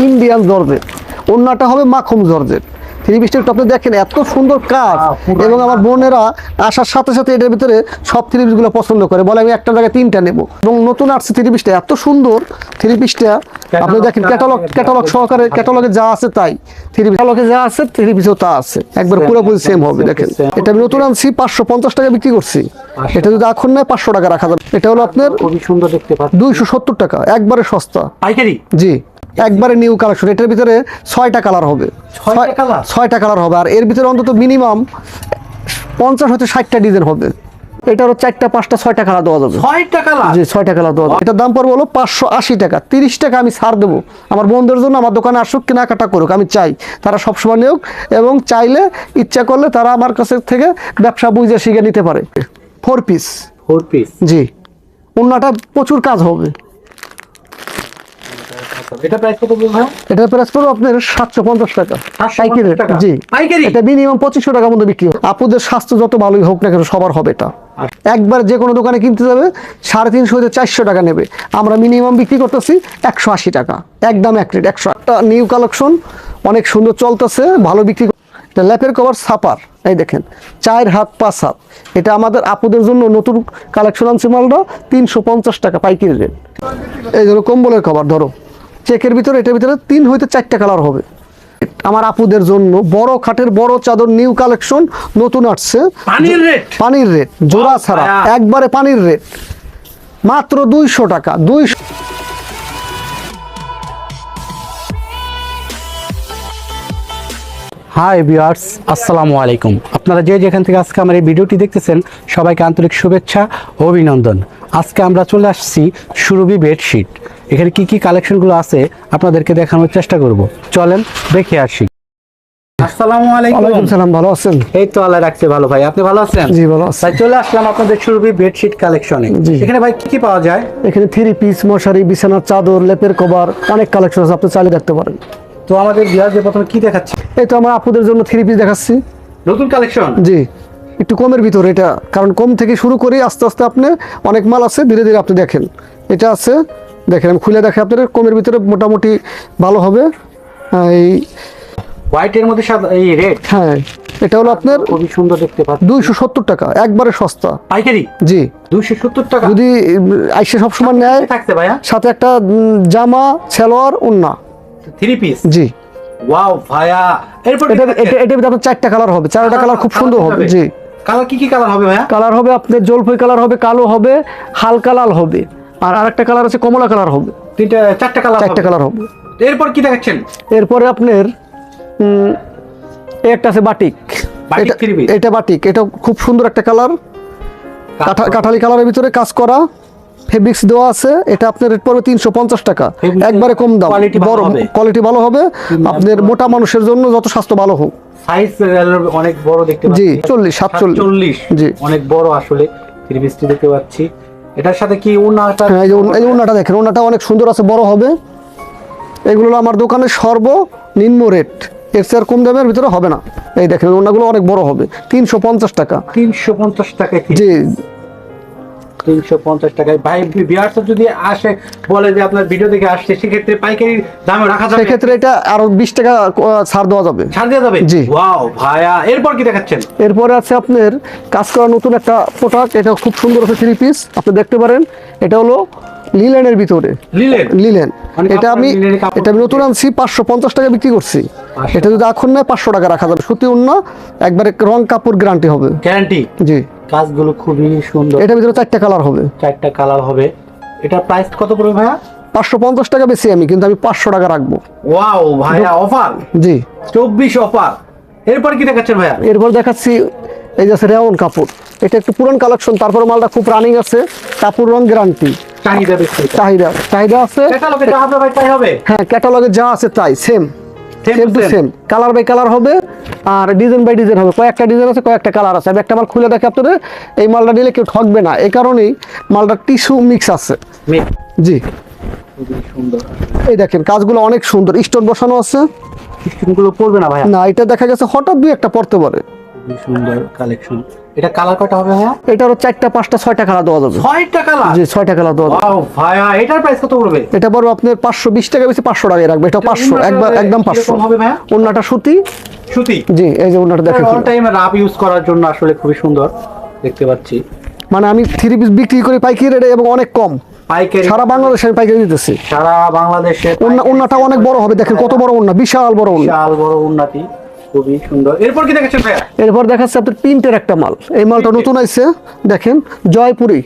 Indian georgette, ওন্নাটা হবে মাখন জর্জেট। থ্রি পিসটা একটু আপনি দেখেন এত সুন্দর কাজ, এবং আমার বোনেরা আসার সাথে সাথে এটার ভিতরে সব থ্রি পিসগুলো পছন্দ করে, বলে আমি একটা জায়গায় তিনটা নেব। এবং নতুন আসছে থ্রি পিসটা এত সুন্দর, থ্রি পিসটা আপনি দেখেন ক্যাটালগ সহকারে, ক্যাটালগে যা আছে তাই, ক্যাটালগে যা আছে থ্রি পিসও তা আছে, একবার পুরোপুরি সেম হবে। দেখেন এটা আমি নতুন আনছি 550 টাকা বিক্রি করছি, এটা যদি এখন নেয় 500 টাকা রাখা যাবে। এটা হলো আপনার খুবই সুন্দর দেখতে পাচ্ছি, 270 টাকা, একবারে সস্তা পাইকারি। জি, একবারে নিউ কালেকশন। এটার ভিতরে 6টা কালার হবে, 6টা কালার হবে, আর এর ভিতরে অন্তত মিনিমাম 50 হতে 60টা ডিজাইন হবে। এটারও 4টা 5টা 6টা কালার দেওয়া যাবে। 6টা কালার? জি, 6টা কালার দেওয়া যাবে। এটার দাম পড়বে হলো 580 টাকা। 30 টাকা আমি ছাড় দেবো আমার বন্ধুদের জন্য, আমার দোকানে আসুক কেনাকাটা করুক, আমি চাই তারা সবসময় নিউক, এবং চাইলে ইচ্ছা করলে তারা আমার কাছে থেকে ব্যবসা বুঝে শিখে নিতে পারে। 4 পিস জি, ওন্নাটা প্রচুর কাজ হবে। এটা প্রাইস কত বলবো? এটা প্রাইস পড়বে আপনার 750 টাকা পাইকারি রেট। জি, পাইকারি। এটা মিনিমাম 2500 টাকার মধ্যে বিক্রি হবে। আপুদের স্বাস্থ্য যত ভালোই হোক না কেন সবার হবে এটা। একবার যে কোনো দোকানে কিনতে যাবে 350 থেকে 400 টাকা নেবে, আমরা মিনিমাম বিক্রি করতেছি 180 টাকা, একদম এক রেট 100। একটা নিউ কালেকশন অনেক সুন্দর চলতেছে, ভালো বিক্রি। এটা ল্যাপের কভার ছাপার, এই দেখেন 4 হাত 5 হাত, এটা আমাদের আপুদের জন্য নতুন কালেকশন আনছে মালটা, 350 টাকা পাইকারি রেট। এই ধরো কম্বলের কভার, ধরো চেকের ভিতরে, এটার ভিতরে 3 হইতে 4টা কালার হবে। আমার আপুদের জন্য বড় খাটের বড় চাদর নিউ কালেকশন নতুন আসছে, পানির রেট জোড়া ছাড়া, একবারে পানির রেট মাত্র 200 টাকা। 200। হাই ভিউয়ার্স, আসসালামু আলাইকুম। আপনারা যে যেখান থেকে আজকে আমার এই ভিডিওটি দেখতেছেন, সবাইকে আন্তরিক শুভেচ্ছা ও অভিনন্দন। আজকে আমরা চলে আসছি সুরভি বেডশিট। এখানে কি কি কালেকশনগুলো আছে আপনাদেরকে দেখানোর চেষ্টা করব, চলেন দেখে আসি। আসসালামু আলাইকুম। ওয়ালাইকুম সালাম, ভালো আছেন? এই তো আল্লাহ রাখছে ভালো, ভাই আপনি ভালো আছেন? জি ভালো আছি। ভাই চলে আসলাম আপনাদের সুরভি বেডশিট কালেকশনে। এখানে ভাই কি কি পাওয়া যায়? এখানে 3 পিস, মশারি, বিছানার চাদর, লেপের কভার, অনেক কালেকশন আছে, আপনি চাইলে দেখতে পারেন। তো আমাদের ভিউয়ারদের প্রথমে কি দেখাচ্ছি? এই তো আমার আপুদের জন্য 3 পিস দেখাচ্ছি, নতুন কালেকশন। জি, একটু কমের ভিতরে এটা, কারণ কম থেকে শুরু করি, আস্তে আস্তে আপনি অনেক মাল আছে, ধীরে ধীরে আপনি দেখেন। এটা আছে, দেখেন আমি খুলে দেখে আপনাদের, কমের ভিতরে মোটামুটি ভালো হবে। এই হোয়াইটের মধ্যে এই রেড, হ্যাঁ, এটা হলো আপনার খুবই সুন্দর দেখতে পাচ্ছি, 270 টাকা, একবারে সস্তা পাইকারি। জি, 270 টাকা। যদি আইসে সবসময় নেয় থাকছে ভাইয়া, সাথে একটা জামা, সালোয়ার, ওন্না, 3 পিস। জি, ওয়াও ভাইয়া। এরপর এটা আপনার 4টা কালার হবে, 4টা কালার খুব সুন্দর হবে। জি, কালার কি কি কালার হবে ভাইয়া? কালার হবে আপনার জলপাই কালার হবে, কালো হবে, হালকা লাল হবে, আর আরেকটা কালার আছে কমলা কালার হবে। 4টা কালার হবে। এরপর কি দেখাচ্ছেন? এরপরে আপনার একটা আছে বাটিক, এটা বাটিক, এটা খুব সুন্দর একটা কালার, কাঠালি কালারের ভিতরে কাজ করা, ফেব্রিক্স দেওয়া আছে। এটা আপনার রেট পড়বে 350 টাকা, একবারে কম দাম, বড় কোয়ালিটি ভালো হবে আপনার মোটা মানুষের জন্য, যত স্বাস্থ্য ভালো হোক। সাইজ অনেক বড় দেখতে পাচ্ছি, জি 47, জি অনেক বড় আসলে থ্রি পিসটি দেখতে পাচ্ছি। এটার সাথে কি ওন্নাটা? হ্যাঁ, এই ওন্নাটা দেখেন, ওন্নাটা অনেক সুন্দর আছে, বড় হবে। এগুলো আমার দোকানের সর্বনিম্ন রেট, এর চেয়ে কম দামের ভিতরে হবে না। এই দেখেন ওন্নাগুলো অনেক বড় হবে, 350 টাকা। 350 টাকায়? জি, 350 টাকায়। ভাই ভিউয়ার্স যদি আসে বলে যে আপনার ভিডিও দেখে আসছে, সেক্ষেত্রে পাইকারি দামে রাখা যাবে? সেক্ষেত্রে এটা আরো 20 টাকা ছাড় দেওয়া যাবে। ছাড় দেওয়া যাবে? জি। ওয়াও ভাইয়া, এরপর কি দেখাচ্ছেন? এরপরে আছে আপনার কাজ করা নতুন একটা প্রোডাক্ট, এটা খুব সুন্দর আছে, 3 পিস আপনি দেখতে পারেন। এটা হলো লিলেনের ভিতরে, লিলেন। এটা আমি নতুন আনছি, 550 টাকা বিক্রি করছি, এটা যদি এখন নেয় 500 টাকা রাখা যাবে। সত্যি অন্য একবারে রং কাপড় গ্যারান্টি হবে, গ্যারান্টি। জি, কাজগুলো খুবই সুন্দর। এটার ভিতরে 4টা কালার হবে, 4টা কালার হবে। এটা প্রাইস কত পড়বে ভাইয়া? 550 টাকা বেশি আমি, কিন্তু আমি 500 টাকা রাখবো। ওয়াও ভাইয়া, অফার। জি, 24 অফার। এরপর কি দেখাচ্ছেন ভাইয়া? এরপর দেখাচ্ছি এই যে রেওন কাপড়, এটা একটু পুরান কালেকশন, তারপর মালটা খুব রানিং আছে, কাপড় রং গ্যারান্টি। চাহিদা আছে, হ্যাঁ ক্যাটালগে যা আছে তাই same to same, colour by colour হবে, আর ডিজাইন বাই ডিজাইন হবে। কয়েকটা ডিজাইন আছে, কয়েকটা কালার আছে। আমি একটা মাল খুলে দেখে আপনাদের, এই মালটা নিলে কেউ ঠকবে না, এই কারণেই মালটা টিস্যু মিক্স আছে। জি, সুন্দর। এই দেখেন কাজগুলো অনেক সুন্দর, স্টোন বসানো আছে। স্টোনগুলো পড়বে না ভাই? না, এটা দেখা গেছে হঠাৎ দুই একটা পড়তে পারে। সুন্দর কালেকশন। এটা কালার কয়টা হবে ভাইয়া? এটারও 4টা 5টা 6টা কালার দেওয়া যাবে। 6টা কালার? জি 6টা কালার দেওয়া যাবে। ওয়াও ভাইয়া, এটার প্রাইস কত পড়বে? এটা পড়বে আপনার 520 টাকা, বেশি 500 টাকায় রাখবে। এটা 500 একদম 500 হবে ভাইয়া। ওন্নাটা সুতি। সুতি? জি, এই যে ওন্নাটা দেখেন, অল টাইম রাফ ইউজ করার জন্য আসলে খুবই সুন্দর দেখতে পাচ্ছি। মানে আমি 3 পিস বিক্রি করি পাইকারি রেটে এবং অনেক কম। পাইকারি? সারা বাংলাদেশে আমি পাইকারি দিতেছি। সারা বাংলাদেশে? ওন্নাটা অনেক বড় হবে, দেখেন কত বড় ওন্না, বিশাল বড় ওন্না। বিশাল বড় উন্নতি, খুবই সুন্দর। এরপর কি দেখাচ্ছেন ভাইয়া? এরপর দেখাচ্ছে আপনার প্রিন্টের একটা মাল। এই মালটা নতুন আইছে, দেখেন জয়পুরি।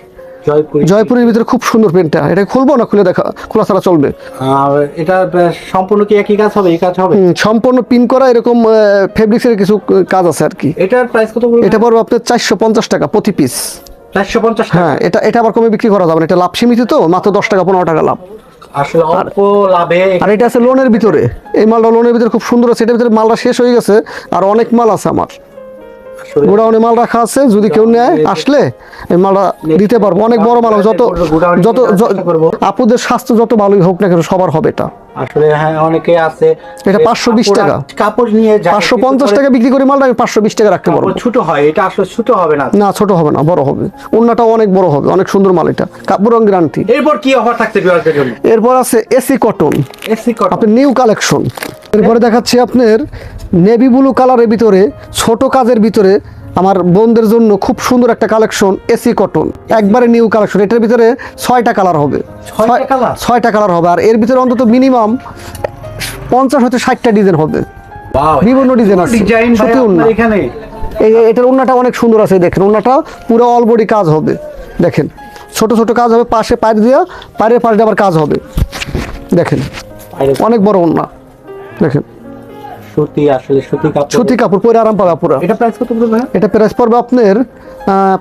জয়পুরের ভিতরে খুব সুন্দর প্রিন্টটা। এটা খুলবো না, খুলে দেখা, খোলা ছাড়া চলবে। আর এটা সম্পূর্ণ কি একই কাজ হবে? এই কাজ হবে? সম্পূর্ণ পিন করা, এরকম ফেব্রিক্সের কিছু কাজ আছে আর কি। এটার প্রাইস কত পড়বে? এটা পড়বে আপনার 450 টাকা প্রতি পিস। 450 টাকা? হ্যাঁ, এটা আবার কমে বিক্রি করা যাবে না, এটা লাভ সীমিত, তো মাত্র 10 টাকা 15 টাকা লাভ। আসলে অল্প লাভে। আর এটা আছে লোনের ভিতরে। এই মালটা লোনের ভিতরে খুব সুন্দর আছে। এটার ভিতরে মালটা শেষ হয়ে গেছে, আর অনেক মাল আছে আমার গোডাউনে মাল রাখা আছে। যদি কেউ নেয় আসলে এই মালটা দিতে পারবো। অনেক বড় মাল হবে। যত আপুদের স্বাস্থ্য যত ভালোই হোক না কেন, সবার হবে এটা। আসলে হ্যাঁ, অনেকে আছে এটা 520 টাকা। কাপড় নিয়ে 550 টাকা বিক্রি করি মালটা, আমি 520 টাকা রাখতে পারবো। ছোট হয় এটা, আসলে ছোট হবে না? না, ছোট হবে না, বড় হবে। ওন্নাটাও অনেক বড় হবে, অনেক সুন্দর মাল এটা, কাপড় রং গ্যারান্টি। এরপর কি অফার থাকছে ভিউয়ারদের জন্য? এরপর আছে এসি কটন। এসি কটন আপনার নিউ কালেকশন। এরপরে দেখাচ্ছি আপনার নেভি ব্লু কালারের ভিতরে, ছোট কাজের ভিতরে আমার বোনদের জন্য খুব সুন্দর একটা কালেকশন, এসি কটন, একবারে নিউ কালেকশন। এটার ভিতরে 6টা কালার হবে। 6টা কালার হবে। আর এর ভিতরে অন্তত মিনিমাম 50 হতে 60টা ডিজাইন হবে। ওয়াও, বিভিন্ন ডিজাইন আছে। ডিজাইন সত্যি ওন্না। এখানে এটার ওন্নাটা অনেক সুন্দর আছে, দেখেন ওন্নাটা পুরো অল বডি কাজ হবে। দেখেন ছোট ছোট কাজ হবে, পাশে পায়ের দিয়া, পায়ের পাশে আবার কাজ হবে। দেখেন অনেক বড় ওন্না, দেখেন সুতি, আসলে সুতি কাপড়, সুতি কাপড় পরে আরাম পাবে পুরো। এটা প্রাইস কত পড়বে? এটা প্রাইস পড়বে আপনার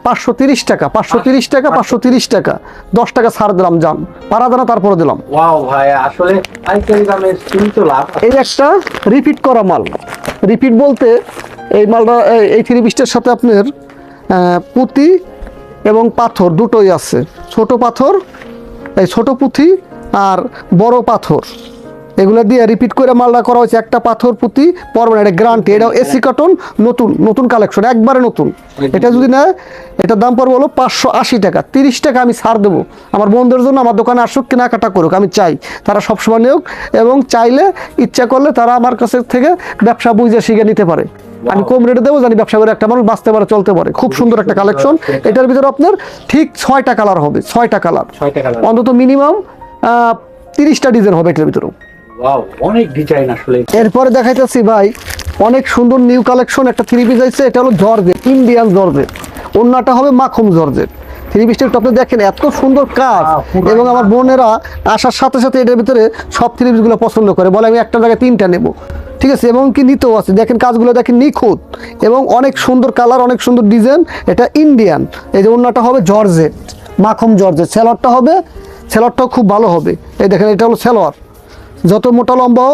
530 টাকা। 530 টাকা, 530 টাকা। 10 টাকা ছাড় দিলাম, যান পারা দানা তারপরে দিলাম। ওয়াও ভাই, আসলে পাইকারি দামে সীমিত লাভ। এই একটা রিপিট করা মাল। রিপিট বলতে এই মালটা, এই 3 পিসটার সাথে আপনার পুঁতি এবং পাথর দুটোই আছে। ছোট পাথর, এই ছোট পুঁতি আর বড় পাথর, এগুলো দিয়ে রিপিট করে মালটা করা হয়েছে। একটা পাথর পুঁতি পড়বে না, এটা গ্যারান্টি। এটাও এসি কটন, নতুন কালেকশন, একবারে নতুন। এটা যদি নেয়, এটার দাম পড়বে হলো 580 টাকা। 30 টাকা আমি ছাড় দেবো আমার বন্ধুদের জন্য। আমার দোকানে আসুক, কেনাকাটা করুক, আমি চাই তারা সবসময় নেউক, এবং চাইলে ইচ্ছা করলে তারা আমার কাছে থেকে ব্যবসা বুঝে শিখে নিতে পারে। আমি কম রেটে দেবো, জানি ব্যবসা করে একটা মানুষ বাঁচতে পারে, চলতে পারে। খুব সুন্দর একটা কালেকশন। এটার ভিতরে আপনার ঠিক 6টা কালার হবে। 6টা কালার, অন্তত মিনিমাম 30টা ডিজাইন হবে এটার ভিতরে। ওয়াও, অনেক ডিজাইন আসলে। এরপরে দেখাইতেছি ভাই অনেক সুন্দর নিউ কালেকশন একটা 3 পিস আছে। এটা হলো জর্জেট, ইন্ডিয়ান জর্জেট। ওন্নাটা হবে মাখন জর্জেট। 3 পিসটা একটু আপনি দেখেন, এত সুন্দর কাজ। এবং আমার বোনেরা আসার সাথে সাথে এটার ভিতরে সব 3 পিসগুলো পছন্দ করে, বলে আমি একটা জায়গায় 3টা নেব। ঠিক আছে, এবং কি নিতেও আছে। দেখেন কাজগুলো দেখেন, নিখুঁত এবং অনেক সুন্দর কালার, অনেক সুন্দর ডিজাইন। এটা ইন্ডিয়ান। এই যে ওন্নাটা হবে জর্জেট, মাখন জর্জেট। সেলোয়ারটা হবে, সেলোয়ারটাও খুব ভালো হবে। এই দেখেন, এটা হলো সেলোয়ার। যত মোটা লম্বা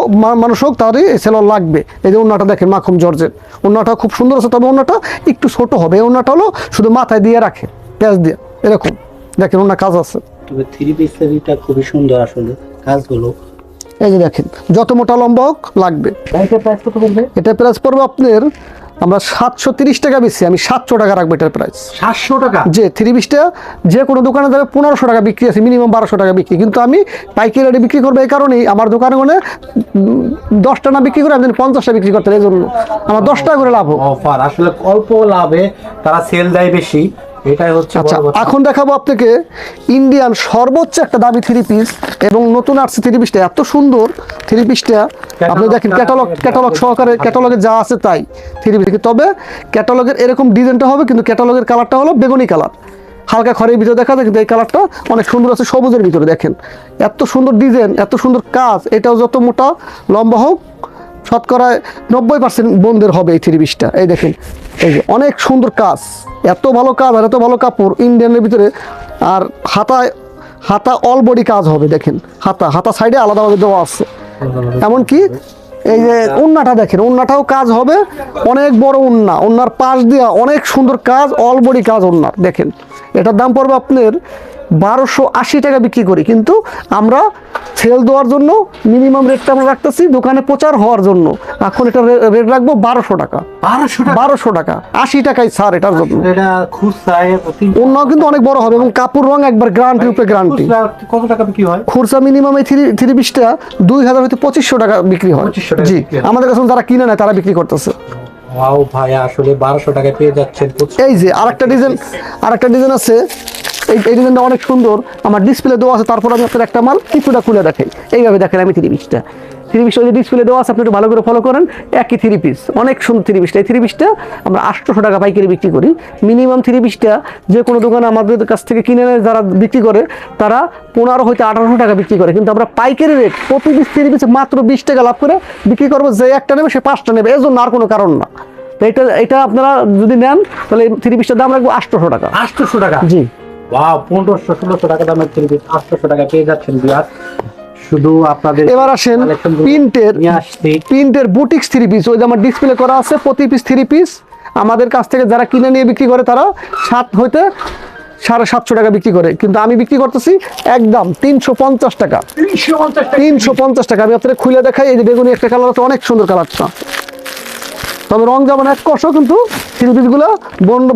মানুষ হোক তারই এই সেলোয়ার লাগবে। এই যে ওন্নাটা দেখেন, মাখন জর্জেট। ওন্নাটা খুব সুন্দর আছে, তবে ওন্নাটা একটু ছোট হবে। এই ওন্নাটা হলো শুধু মাথায় দিয়ে রাখে, প্যাচ দিয়ে, এরকম দেখেন ওন্না কাজ আছে। তবে 3 পিসের এটা খুবই সুন্দর আসলে কাজগুলো। এই যে দেখেন, যত মোটা লম্বা হোক লাগবে। এটা প্রাইস কত পড়বে? এটা প্রাইস পড়বে আপনার, আমরা 730 টাকা বেশি, আমি 700 টাকা রাখবো এটার প্রাইস। 700 টাকা? যে 3 পিসটা যে কোনো দোকানে যাবে 1500 টাকা বিক্রি আছে, মিনিমাম 1200 টাকা বিক্রি। কিন্তু আমি পাইকারি রেটে বিক্রি করবো, এই কারণেই আমার দোকানে 10টা না বিক্রি করে আমি 50টা বিক্রি করতে, এই জন্য আমার 10 টাকা করে লাভ হোক। অফার, আসলে অল্প লাভে তারা সেল দেয় বেশি, এটাই হচ্ছে। আচ্ছা, এখন দেখাবো আপনাকে ইন্ডিয়ান সর্বোচ্চ একটা দামি 3 পিস, এবং নতুন আসছে 3 পিসটা, এত সুন্দর 3 পিসটা। আপনি দেখেন ক্যাটালগ সহকারে, ক্যাটালগে যা আছে তাই 3 পিস। তবে ক্যাটালগের এরকম ডিজাইনটা হবে, কিন্তু ক্যাটালগের কালারটা হলো বেগুনি কালার, হালকা খয়েরির ভিতরে দেখা যায়। কিন্তু এই কালারটা অনেক সুন্দর আছে, সবুজের ভিতরে। দেখেন এত সুন্দর ডিজাইন, এত সুন্দর কাজ। এটাও যত মোটা লম্বা হোক, শতকরা 90% বন্ধের হবে এই 3 পিসটা। এই দেখেন, এই যে অনেক সুন্দর কাজ, এত ভালো কাজ আর এত ভালো কাপড় ইন্ডিয়ানের ভিতরে। আর হাতা অল বডি কাজ হবে। দেখেন হাতা সাইডে আলাদাভাবে দেওয়া আছে। এমনকি এই যে ওন্নাটা দেখেন, ওন্নাটাও কাজ হবে, অনেক বড় ওন্না। ওন্নার পাশ দিয়া অনেক সুন্দর কাজ, অল বডি কাজ ওন্নার। দেখেন এটার দাম পড়বে আপনার 1280 টাকা বিক্রি করি, কিন্তু আমরা সেল দেওয়ার জন্য মিনিমাম রেটটা আমরা রাখতেছি দোকানে প্রচার হওয়ার জন্য। এখন এটা রেট রাখবো 1200 টাকা। 1200 টাকা, 80 টাকায় ছাড় এটার জন্য। এটা খুচরায় অন্য কিন্তু অনেক বড় হবে এবং কাপড় রং একবার গ্যারান্টির উপরে গ্যারান্টি। কত টাকা বিক্রি হয়? খুচরা মিনিমাম এই থ্রি পিসটা 2000 হইতে 2500 টাকা বিক্রি হয়। 2500 টাকা জি, বিক্রি হয়। আমাদের কাছে যারা কিনে নেয় তারা বিক্রি করতেছে। ওয়াও ভাই, আসলে 1200 টাকায় পেয়ে যাচ্ছেন। এই যে আরেকটা ডিজাইন আছে, এই ডিজাইনটা অনেক সুন্দর, আমার ডিসপ্লে দেওয়া আছে। তারপর আমি আপনার একটা মাল কিছুটা খুলে দেখাই। এইভাবে দেখেন আমি থ্রি পিসটা ওই যে ডিসপ্লে দেওয়া আছে, আপনি একটু ভালো করে ফলো করেন। একই থ্রি পিস, অনেক সুন্দর থ্রি পিসটা। এই থ্রি পিসটা আমরা 800 টাকা পাইকারি বিক্রি করি। মিনিমাম থ্রি পিসটা যে কোনো দোকানে আমাদের কাছ থেকে কিনে নেয় যারা বিক্রি করে, তারা 15 হইতে 1800 টাকা বিক্রি করে, কিন্তু আমরা পাইকারি রেট প্রতি পিস থ্রি পিসে মাত্র 20 টাকা লাভ করে বিক্রি করবো। যে একটা নেবে সে 5টা নেবে, এর জন্য আর কোনো কারণ না। তো এটা আপনারা যদি নেন তাহলে থ্রি পিসটার দাম রাখবো 800 টাকা। 800 টাকা? জি। ওয়াও, 1500-1600 টাকা দামের থ্রি পিস 800 টাকা পেয়ে যাচ্ছেন বিয়ার। শুধু আপনাদের এবার আসেন প্রিন্টের বুটিক্স থ্রি পিস। ওই যে আমার ডিসপ্লে করা আছে, প্রতি পিস থ্রি পিস আমাদের কাছ থেকে যারা কিনে নিয়ে বিক্রি করে তারা 7 হইতে 750 টাকা বিক্রি করে, কিন্তু আমি বিক্রি করতেছি একদম 350 টাকা। 350 টাকা। আমি আপনাদের খুলে দেখাই। এই যে বেগুনি একটা কালার আছে, অনেক সুন্দর কালারটা, তবে রং যেমন এক কষো, কিন্তু থ্রি পিসগুলো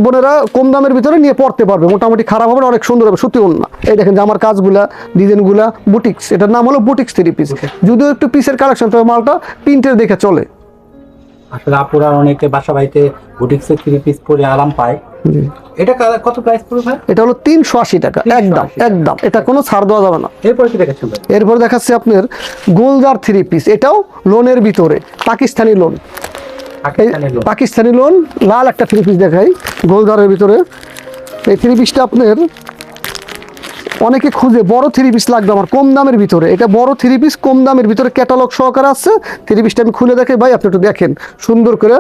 বোনেরা কম দামের ভিতরে নিয়ে পড়তে পারবে, মোটামুটি খারাপ হবে না, অনেক সুন্দর হবে, সত্যি না। এই দেখেন যে আমার কাজগুলা, ডিজাইনগুলা বুটিক্স, এটার নাম হলো বুটিক্স থ্রি পিস। যদিও একটু পিসের কালেকশন, তবে মালটা প্রিন্টের দেখে চলে। আসলে আপুরা অনেকে বাসা বাড়িতে বুটিক্সের থ্রি পিস পরে আরাম পায়। এটা কত প্রাইস পড়বে ভাই? এটা হলো 380 টাকা একদম। এটা কোনো ছাড় দেওয়া যাবে না। এরপর কি দেখাচ্ছেন ভাই? এরপর দেখাচ্ছি আপনার গোলজার থ্রি পিস। এটাও লোনের ভিতরে, পাকিস্তানি লোন। পাকিস্তানি লোন লাল একটা থ্রি পিস দেখাই গোলজারের ভিতরে। এই থ্রি পিসটা আপনার অনেকে খুঁজে, বড় থ্রি পিস লাগবে আমার কম দামের ভিতরে। এটা বড় থ্রি পিস কম দামের ভিতরে, ক্যাটালগ সহকারে আছে। থ্রি পিসটা আমি খুলে দেখাই ভাই, আপনি একটু দেখেন সুন্দর করে।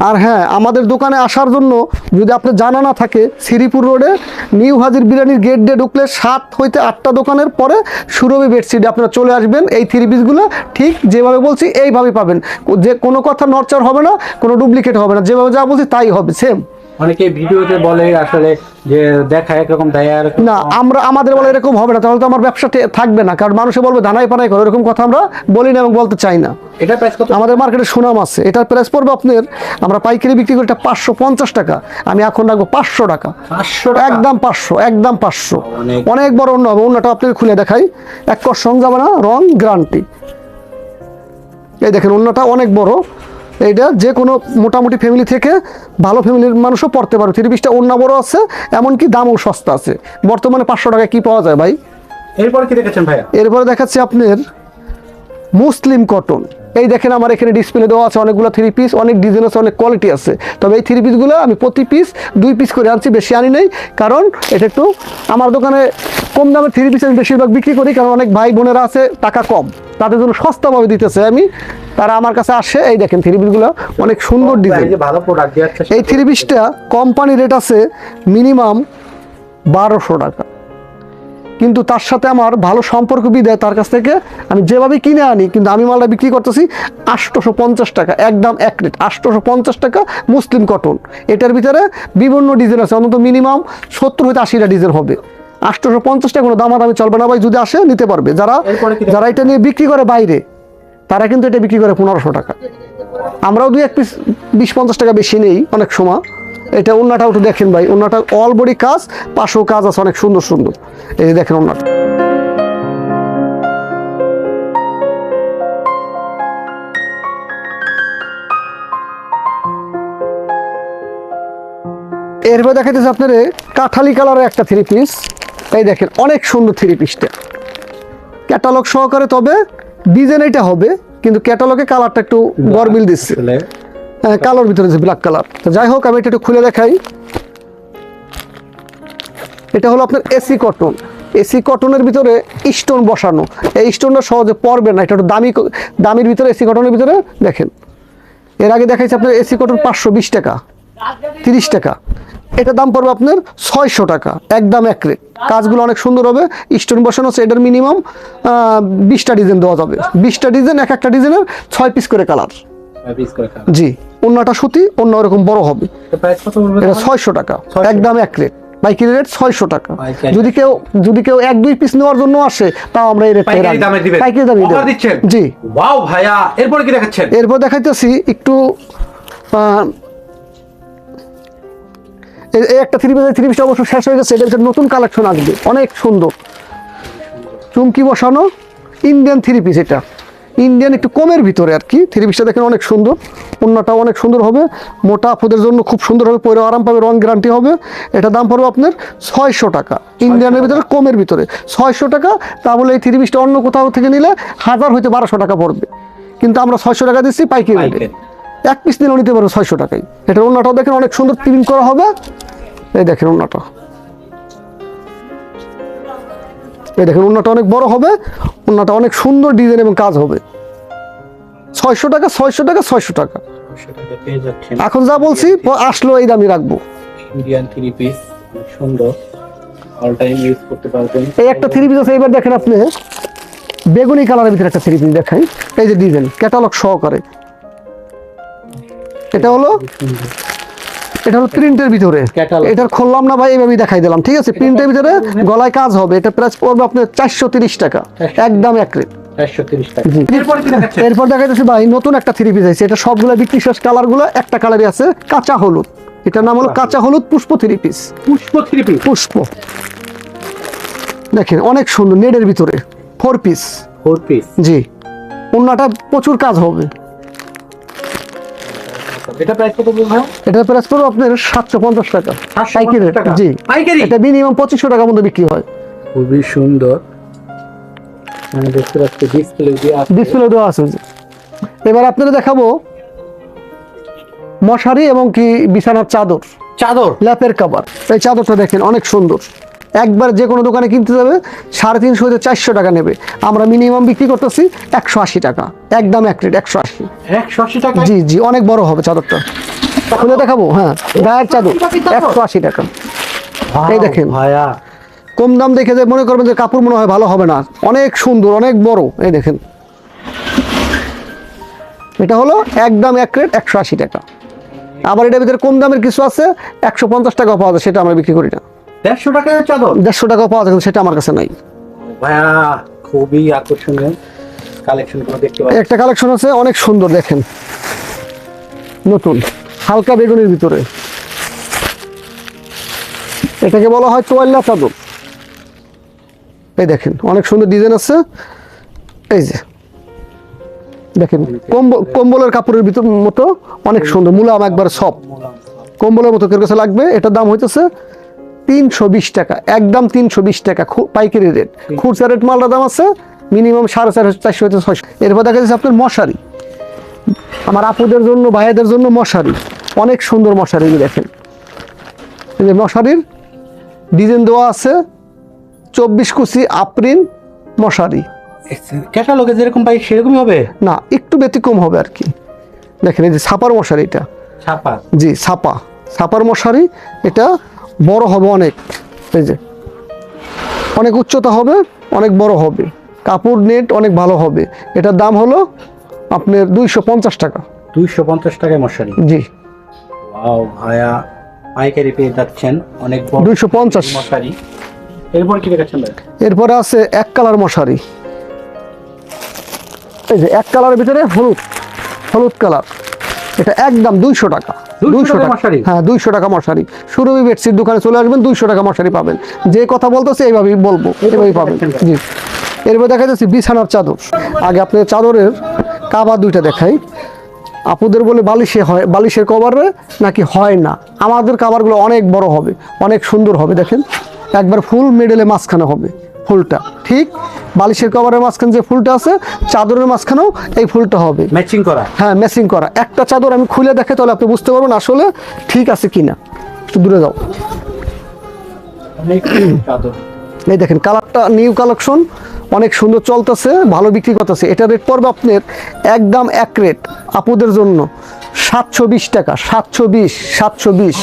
আর হ্যাঁ, আমাদের দোকানে আসার জন্য যদি আপনার জানা না থাকে, শ্রীপুর রোডে নিউ হাজির বিরিয়ানির গেট দিয়ে ঢুকলে 7 হইতে 8টা দোকানের পরে সুরভি বেডশিটে আপনারা চলে আসবেন। এই থ্রি পিসগুলো ঠিক যেভাবে বলছি এইভাবে পাবেন, যে কোনো কথা নড়চড় হবে না, কোনো ডুপ্লিকেট হবে না, যেভাবে যা বলছি তাই হবে, সেম। অনেকে ভিডিওতে বলে আসলে যে দেখায় একরকম দেয় আর না, আমাদের বলে এরকম হবে না, তাহলে তো আমার ব্যবসা থাকবে না। কারণ মানুষে বলবে ধানাই পানাই করে, এরকম কথা আমরা বলি না এবং বলতে চাই না। এটা প্রাইস কত? আমাদের মার্কেটে সুনাম আছে। এটার প্রাইস পড়বে আপনার, আমরা পাইকারি বিক্রি করি এটা 550 টাকা, আমি এখন রাখবো 500 টাকা। 500 একদম 500 অনেক বড় অন্য হবে। অন্যটা আপনাকে খুলে দেখাই, এক কর সঙ্গ যাবে না, রং গ্যারান্টি। এই দেখেন অন্যটা অনেক বড়। এইটা যে কোনো মোটামুটি ফ্যামিলি থেকে ভালো ফ্যামিলির মানুষও পড়তে পারবে। থ্রি পিসটা অন্য বড় আছে, এমনকি দামও সস্তা আছে। বর্তমানে 500 টাকায় কি পাওয়া যায় ভাই? এরপরে কি দেখাচ্ছেন ভাইয়া? এরপরে দেখাচ্ছি আপনার মুসলিম কটন। এই দেখেন আমার এখানে ডিসপ্লে দেওয়া আছে অনেকগুলো থ্রি পিস, অনেক ডিজাইন আছে, অনেক কোয়ালিটি আছে। তবে এই থ্রি পিসগুলো আমি প্রতি পিস 2 পিস করে আনছি, বেশি আনি নাই। কারণ এটা একটু আমার দোকানে কম দামে থ্রি পিস আমি বেশিরভাগ বিক্রি করি, কারণ অনেক ভাই বোনেরা আছে টাকা কম, তাদের জন্য সস্তাভাবে দিতেছে আমি, তারা আমার কাছে আসে। এই দেখেন থ্রি পিসগুলো অনেক সুন্দর ডিজাইন, ভালো প্রোডাক্ট দিচ্ছে। এই থ্রি পিসটা কোম্পানি রেট আছে মিনিমাম 1200 টাকা, কিন্তু তার সাথে আমার ভালো সম্পর্ক বিদায় তার কাছ থেকে আমি যেভাবে কিনে আনি, কিন্তু আমি মালটা বিক্রি করতেছি 850 টাকা, একদম এক রেট 850 টাকা মুসলিম কটন। এটার ভিতরে বিভিন্ন ডিজাইন আছে, অন্তত মিনিমাম 70 হইতে 80টা ডিজাইন হবে। 850 টাকা কোনো দামাদামি চলবে না ভাই, যদি আসে নিতে পারবে। যারা এটা নিয়ে বিক্রি করে বাইরে, তারা কিন্তু এটা বিক্রি করে 1500 টাকা। আমরাও 2-1 পিস 20-50 টাকা বেশি নেই অনেক সময়। এটা ওন্নাটা একটু দেখেন ভাই, ওন্নাটা অল বডি কাজ, পাশেও কাজ আছে অনেক সুন্দর সুন্দর। এই দেখেন ওন্নাটা। এরপর দেখাইতেছে আপনার কাঠালি কালারের একটা থ্রি পিস। এই দেখেন অনেক সুন্দর থ্রি পিসটা, ক্যাটালগ সহকারে। তবে ডিজাইন এটা হবে, কিন্তু ক্যাটালগে কালারটা একটু গরমিল দিচ্ছে, কালোর ভিতরে যে ব্ল্যাক কালার। তো যাই হোক, আমি এটা একটু খুলে দেখাই। এটা হলো আপনার এসি কটন। এসি কটনের ভিতরে স্টোন বসানো, এই স্টোনটা সহজে পড়বে না, এটা একটু দামির ভিতরে এসি কটনের ভিতরে। দেখেন এর আগে দেখাইছে আপনার এসি কটন 520 টাকা, 30 টাকা। এটা দাম পড়বে আপনার 600 টাকা, একদম এক রেট। কাজগুলো অনেক সুন্দর হবে, স্টোন বসানো আছে। এটার মিনিমাম 20টা ডিজাইন দেওয়া যাবে, 20টা ডিজাইন, এক একটা ডিজাইনের 6 পিস করে কালার। জি। অন্যটা সুতি, অন্য এরকম বড় হবে। প্রাইস কত পড়বে? এটা 600 টাকা, 600 একদম এক রেট। পাইকারি রেট 600 টাকা। পাইকারি। যদি কেউ 1-2 পিস নেওয়ার জন্য আসে, তাও আমরা এই রেটে পাইকারি দামে দিবেন? পাইকারি দামে অফার দেব। দিচ্ছেন? জি। ওয়াও ভাইয়া, এরপর কি দেখাচ্ছেন? এরপর দেখাইতেছি একটু এই একটা থ্রি পিসটা অবশ্য শেষ হয়ে গেছে, এটা নতুন কালেকশন আসবে, অনেক সুন্দর চুমকি বসানো ইন্ডিয়ান থ্রি পিস। এটা ইন্ডিয়ান একটু কমের ভিতরে আর কি। থ্রি পিসটা দেখেন অনেক সুন্দর, অন্যটাও অনেক সুন্দর হবে, মোটা আপুদের জন্য খুব সুন্দর হবে, পরে আরাম পাবে, রং গ্যারান্টি হবে। এটা দাম পড়বে আপনার 600 টাকা, ইন্ডিয়ানের ভিতরে কমের ভিতরে 600 টাকা। তা বলে এই থ্রি পিসটা অন্য কোথাও থেকে নিলে 1000 হইতে 1200 টাকা পড়বে, কিন্তু আমরা 600 টাকা দিচ্ছি পাইকারি রেটে। এক পিস নিলেও নিতে পারো 600 টাকায়। এটা অন্যটাও দেখেন অনেক সুন্দর প্রিন্ট করা হবে। এই দেখেন অন্যটা, এই দেখেন অন্যটা অনেক বড় হবে, অন্যটা অনেক সুন্দর ডিজাইন এবং কাজ হবে। 600 টাকা, 600 টাকা, 600 টাকা। পেয়ে যাচ্ছেন এখন যা বলছি আসলো এই দামই রাখবো। ইন্ডিয়ান থ্রি পিস, সুন্দর, অল টাইম ইউজ করতে পারবেন। এই একটা থ্রি পিস আছে, এবার দেখেন আপনি বেগুনি কালারের ভিতরে একটা থ্রি পিস দেখাই। এই যে ডিজাইন ক্যাটালগ সহকারে, এটা হলো প্রিন্টের ভিতরে। Catalog। এটার খুললাম না ভাই, এইভাবেই দেখাই দিলাম, ঠিক আছে। প্রিন্টের ভিতরে গলায় কাজ হবে। এটা প্রাইস পড়বে আপনার 430 টাকা, একদম এক রেট। 430 টাকা। জি। এরপর কি দেখাচ্ছেন? এরপর দেখাইতেছি ভাই নতুন একটা থ্রি পিস আছে। এটা সবগুলো বিক্রি শেষ, কালারগুলো একটা কালারই আছে, কাঁচা হলুদ। এটার নাম হলো কাঁচা হলুদ পুষ্প থ্রি পিস। পুষ্প থ্রি পিস, পুষ্প দেখেন অনেক সুন্দর, নেটের ভিতরে 4 পিস। 4 পিস। জি, অন্যটা প্রচুর কাজ হবে। এটা প্রাইস কত বলবো? এটার প্রাইস পড়বে আপনার 750 টাকা, 750 পাইকারি রেট। টাকা? জি, পাইকারি? এটা মিনিমাম 2500 টাকার মধ্যে বিক্রি হয়। খুবই সুন্দর, মানে দেখতে পাচ্ছি ডিসপ্লে দিয়ে আছে। ডিসপ্লে দেওয়া আছে। এবার আপনাদের দেখাবো মশারি এবং কি বিছানার চাদর, চাদর, ল্যাপের কভার। এই চাদরটা দেখেন অনেক সুন্দর, একবার যে কোনো দোকানে কিনতে যাবে 350 থেকে 400 টাকা নেবে, আমরা মিনিমাম বিক্রি করতেছি 180 টাকা, একদম এক রেট 180। 180 টাকা? জি জি, অনেক বড় হবে চাদরটা, খুলে দেখাবো। হ্যাঁ, গায়ের চাদর 180 টাকা। এই দেখেন ভাইয়া, কম দাম দেখে যে মনে করবেন যে কাপড় মনে হয় ভালো হবে না, অনেক সুন্দর, অনেক বড়। এই দেখেন এটা হলো একদম এক রেট 180 টাকা। আবার এটার ভিতরে কম দামের কিছু আছে, 150 টাকাও পাওয়া যায়, সেটা আমরা বিক্রি করি না। 150 টাকার চাদর? 150 টাকাও পাওয়া যায়, কিন্তু সেটা আমার কাছে নাই। ভাইয়া খুবই আকর্ষণীয় কালেকশন গুলো দেখতে পাচ্ছি। একটা কালেকশন আছে অনেক সুন্দর, দেখেন নতুন হালকা বেগুনের ভিতরে, এটাকে বলা হয় তোয়াল্লা চাদর। এই দেখেন অনেক সুন্দর ডিজাইন আছে। এই যে দেখেন কম্বলের কাপড়ের ভিতর মতো অনেক সুন্দর, মুলাম একবার সব কম্বলের মতো কেউ কাছে লাগবে। এটার দাম হইতেছে 320 টাকা, একদম 320 টাকা পাইকারি রেট। খুচরা রেট মালটার দাম আছে মিনিমাম 450 থেকে 600। এরপর দেখা যাচ্ছে আপনার মশারি, আমার আপুদের জন্য, ভাইয়াদের জন্য মশারি, অনেক সুন্দর মশারি। দেখেন এই যে মশারির ডিজাইন দেওয়া আছে, 24 কুচি আপ্রিন মশারি। ক্যাটালগে যেরকম পাই সেরকমই হবে না, একটু ব্যতিক্রম হবে আর কি। দেখেন এই যে ছাপার মশারি, এটা ছাপা। জি ছাপার মশারি, এটা বড় হবে অনেক। এই যে অনেক উচ্চতা হবে, অনেক বড় হবে, কাপড় নেট অনেক ভালো হবে। এটার দাম হলো আপনার 250 টাকা। 250 টাকায় মশারি? জি। ওয়াও ভাইয়া, পাইকারি পেয়ে যাচ্ছেন অনেক বড় 250 মশারি। এরপর কি দেখাচ্ছেন ভাই? এরপরে আছে এক কালার মশারি। এই যে এক কালারের ভিতরে হলুদ কালার, এটা একদম 200 টাকা। 200 টাকা মশারি? হ্যাঁ, 200 টাকা মশারি। সুরভি বেডশিট দোকানে চলে আসবেন, 200 টাকা মশারি পাবেন। যে কথা বলতেছে এইভাবেই বলবো, এইভাবেই পাবেন। জি। এরপর দেখা যাচ্ছে বিছানার চাদর। আগে আপনার চাদরের কাবা দুইটা দেখাই। আপুদের বলে বালিশে হয়, বালিশের কভারে নাকি হয় না, আমাদের কাভারগুলো অনেক বড় হবে, অনেক সুন্দর হবে। দেখেন একবার ফুল মিডলে মাঝখানে হবে ফুলটা, ঠিক বালিশের কভারের মাঝখানে যে ফুলটা আছে, চাদরের মাঝখানেও এই ফুলটা হবে, ম্যাচিং করা। হ্যাঁ, ম্যাচিং করা। একটা চাদর আমি খুলে দেখে তাহলে আপনি বুঝতে পারবেন আসলে ঠিক আছে কিনা। একটু দূরে যাও। অনেক চাদর। এই দেখেন কালারটা নিউ কালেকশন, অনেক সুন্দর চলতেছে, ভালো বিক্রি করতেছে। এটা রেট পড়বে আপনার একদম এক রেট আপুদের জন্য 720 টাকা। 720 720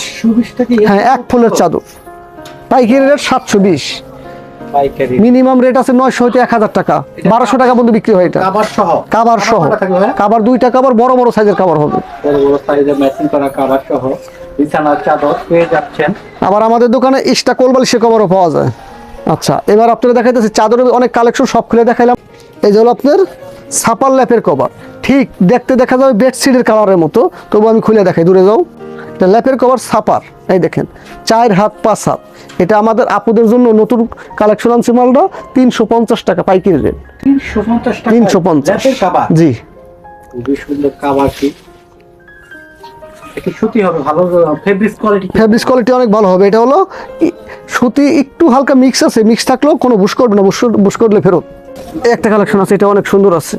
টাকা? হ্যাঁ, এক ফুলের চাদর পাইকারি রেট 720। পাইকারি মিনিমাম রেট আছে 900 হইতে 1000 টাকা, 1200 টাকা পর্যন্ত বিক্রি হয় এটা। কভার সহ, কাবার সহ, কটা থাকবে ভাই? কাবার 2টা কাবার, বড় বড় সাইজের কাবার হবে। বড় বড় সাইজের ম্যাচিং করা কভার সহ বিছানার চাদর পেয়ে যাচ্ছেন। আবার আমাদের দোকানে ইস্টা কোলবালিশের কভারও পাওয়া যায়। আচ্ছা, এবার আপনারা দেখাইতেছি চাদরের অনেক কালেকশন, সব খুলে দেখাইলাম। এই যে হলো আপনার সাপার ল্যাপের কভার, ঠিক দেখতে দেখা যাবে বেডশিটের কালারের মতো, তবু আমি খুলে দেখাই, দূরে যাও। এটা ল্যাপের কভার সাপার, এই দেখেন 4 হাত 5 হাত। এটা আমাদের আপুদের জন্য নতুন কালেকশন আনছি মালটা, 350 টাকা পাইকারি রেট। 350 টাকা 350 ল্যাপের কভার। জি, খুবই সুন্দর কভারটি। এটা সুতি হবে, ভালো ফেব্রিক কোয়ালিটি। ফেব্রিক কোয়ালিটি অনেক ভালো হবে। এটা হলো সুতি, একটু হালকা মিক্স আছে, মিক্স থাকলেও কোনো বুশ করবে না, বুশ করলে ফেরত। এই একটা কালেকশন আছে, এটা অনেক সুন্দর আছে,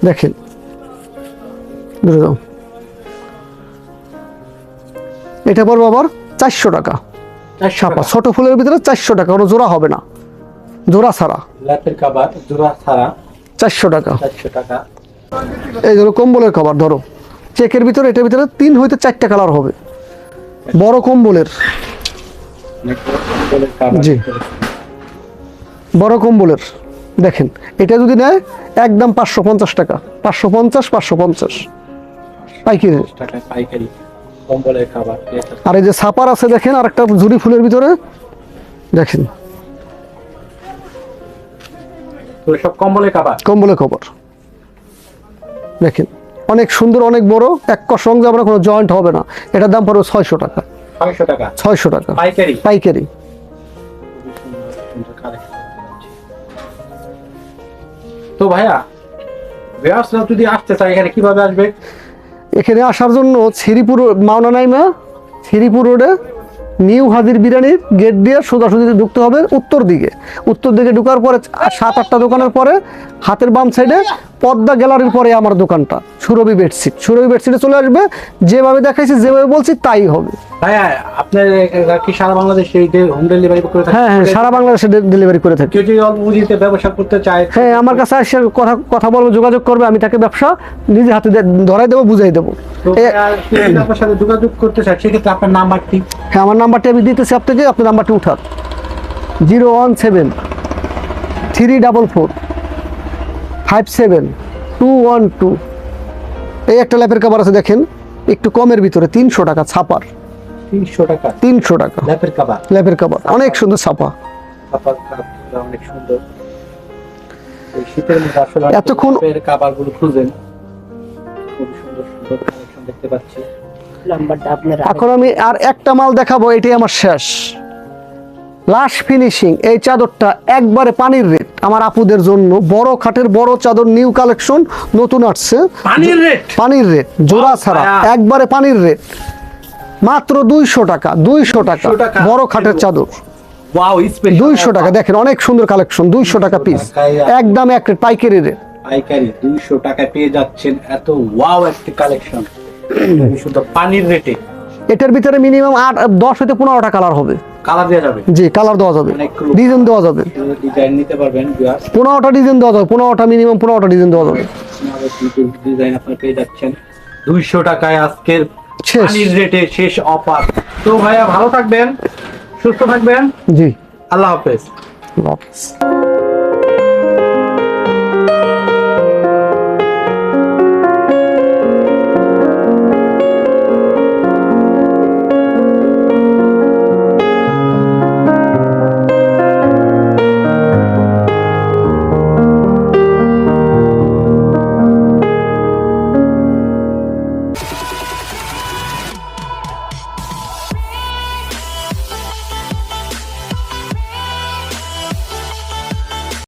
দেখেন, দূরে যাও। এটা পড়বে আবার 400 টাকা, ছাপা ছোট ফুলের ভিতরে 400 টাকা, কোনো জোড়া হবে না, জোড়া ছাড়া ল্যাপের কভার জোড়া ছাড়া 400 টাকা। 400 টাকা। এই ধরো কম্বলের কভার, ধরো চেকের ভিতরে, এটার ভিতরে 3 হইতে 4টা কালার হবে, বড় কম্বলের। জি, বড় কম্বলের, দেখেন এটা যদি নেয় একদম 550 টাকা, 550 পাইকারি। টাকা পাইকারি কম্বলের কভার। আর এই যে ছাপার আছে দেখেন, আর একটা ঝুড়ি ফুলের ভিতরে, দেখেন তো সব কম্বলের কভার। কম্বলের কভার দেখেন, অনেক সুন্দর, অনেক বড়, এক সঙ্গে আমরা কোনো জয়েন্ট হবে না। এটার দাম পড়বে 600 টাকা, 600 টাকা 600 টাকা পাইকারি। পাইকারি। তো ভাইয়া ভিউয়ার্সরা যদি আসতে চায় এখানে কিভাবে আসবে? এখানে আসার জন্য শ্রীপুর মাওনা নাইমা, শ্রীপুর রোডে নিউ হাজির বিরিয়ানির গেট দিয়ে সোজাসুজি ঢুকতে হবে উত্তর দিকে। উত্তর দিকে ঢুকার পরে 7-8টা দোকানের পরে হাতের বাম সাইডে পদ্মা গ্যালারির পরে আমার দোকানটা, সুরভি বেডশিট। সুরভি বেডশিটে চলে আসবে, যেভাবে দেখাইছি, যেভাবে বলছি তাই হবে। ভাইয়া আপনার কি সারা বাংলাদেশে হোম ডেলিভারি করে থাকেন? হ্যাঁ হ্যাঁ, সারা বাংলাদেশে ডেলিভারি করে থাকি। কেউ যদি অল্প পুঁজিতে ব্যবসা করতে চায়, হ্যাঁ, আমার কাছে এসে কথা বলবো, যোগাযোগ করবে, আমি তাকে ব্যবসা নিজে হাতে ধরাই দেবো, বুঝাই দেবো। তো কেউ যদি আপনার সাথে যোগাযোগ করতে চায় সেক্ষেত্রে আপনার নাম্বারটি? হ্যাঁ, আমার নাম্বারটি আমি দিতেছি আপনাকে, আপনার নাম্বারটি উঠান 017 344 57212। এই একটা ল্যাপের কভার আছে দেখেন, একটু কমের ভিতরে 300 টাকা, ছাপার 300 টাকা 300 টাকা ল্যাপের কভার। ল্যাপের কভার অনেক সুন্দর ছাপা। ছাপার কাপড়টা অনেক সুন্দর। এই শীতের মধ্যে আসলে এতক্ষণ ল্যাপের কভারগুলো খুঁজেন, খুব সুন্দর সুন্দর কালেকশন দেখতে পাচ্ছি। নাম্বারটা আপনার এখন আমি আর একটা মাল দেখাবো, এটাই আমার শেষ লাস্ট ফিনিশিং। এই চাদরটা একবারে পানির রেট, আমার আপুদের জন্য বড় খাটের বড় চাদর, নিউ কালেকশন, নতুন আসছে, পানির রেট? পানির রেট জোড়া ছাড়া, ভাইয়া। একবারে পানির রেট, মাত্র 200 টাকা, 200 টাকা, 200 টাকা। বড় খাটের চাদর ওয়াও, স্পেশাল 200 টাকা। দেখেন অনেক সুন্দর কালেকশন, 200 টাকা পিস, একদম এক রেট, পাইকারি রেট। পাইকারি 200 টাকায় পেয়ে যাচ্ছেন এত ওয়াও একটা কালেকশন শুধু পানির রেটে। এটার ভিতরে মিনিমাম 10 হতে 15টা কালার হবে। কালার দেওয়া যাবে, জি, কালার দেওয়া যাবে, অনেক ডিজাইন দেওয়া যাবে, ডিজাইন নিতে পারবেন। 15টা ডিজাইন দেওয়া যাবে, 15টা মিনিমাম, 15টা ডিজাইন দেওয়া যাবে। ডিজাইন আপনারা পেয়ে যাচ্ছেন 200 টাকায় আজকের শেষ। পানির রেটে শেষ অফার। তো ভাইয়া ভালো থাকবেন, সুস্থ থাকবেন, জি, আল্লাহ হাফেজ। আল্লাহ হাফেজ।